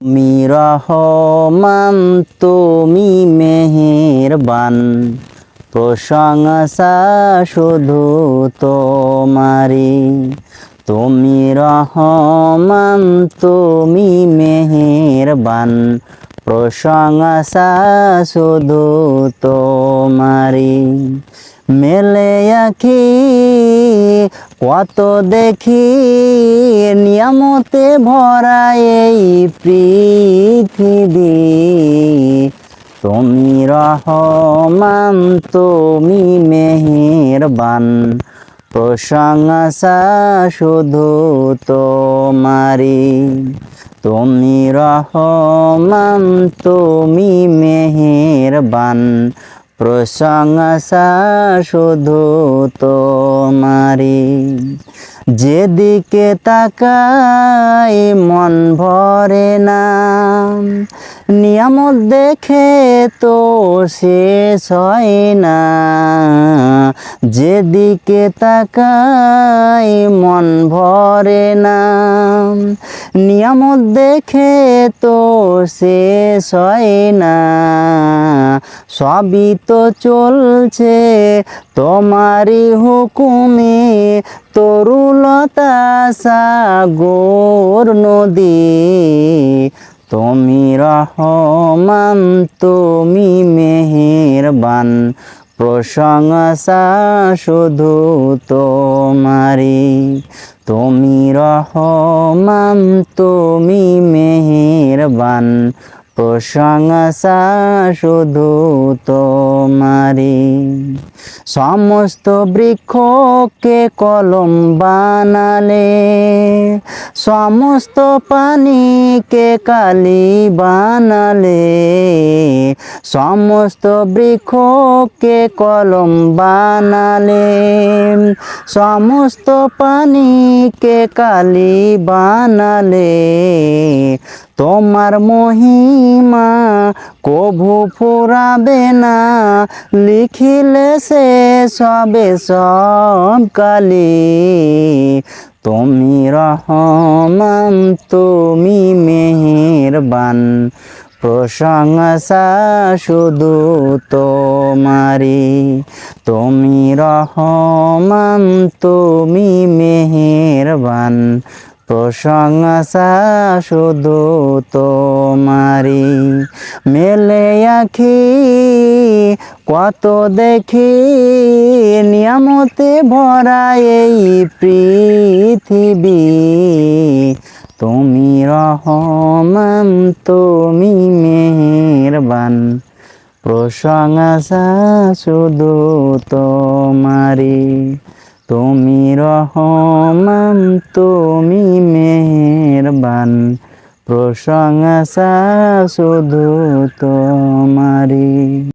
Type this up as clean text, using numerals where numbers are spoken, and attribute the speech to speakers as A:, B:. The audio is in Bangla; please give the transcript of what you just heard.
A: তুমি রহমান, তুমি মেহেরবান, প্রশংসা শুধু তোমারি। তুমি রহমান, তুমি মেহেরবান, প্রশংসা শুধু তোমারি। মেলে আঁখি কত দেখি, নিয়ামতে ভরা এই পৃথিবী। তুমি রহমান, তুমি মেহেরবান, প্রশংসা শুধু তোমারি। তুমি রহমান, তুমি মেহেরবান, প্রশংসা শুধু তোমারি। যেদিকে তাকাই মন ভরে না, নিয়ামত দেখে তো শেষ হয় না। যেদিকে তাকাই মন ভরে না, নিয়ামত দেখে তো শেষ হয় না। সবই তো চলছে তোমারই হুকুমে, তরুলতা সাগর নদী। তুমি রহমান, তুমি মেহেরবান, প্রশংসা শুধু তোমারি। তুমি রহমান, তুমি মেহেরবান, প্রশংসা শুধু তোমারি। সমস্ত বৃক্ষকে কলম বানালে, সমস্ত পানিকে কালি বানালে। সমস্ত বৃক্ষকে কলম বানালে, সমস্ত পানিকে কালি বানালে। তোমার মহিমা কভু ফুরাবে না, লিখিলে শেষ হবে সব কালি। তুমি রহমান, তুমি মেহেরবান, প্রশংসা শুধু তোমারি। তুমি রহমান, তুমি মেহেরবান, প্রশংসা শুধু তোমারি। মেলে আঁখি কত দেখি, নিয়ামতে ভরা এই পৃথিবী। তুমি রহমান, তুমি মেহেরবান, প্রশংসা শুধু তোমারি। তুমি রহমান, তুমি মেহেরবান, প্রশংসা শুধু তোমারি।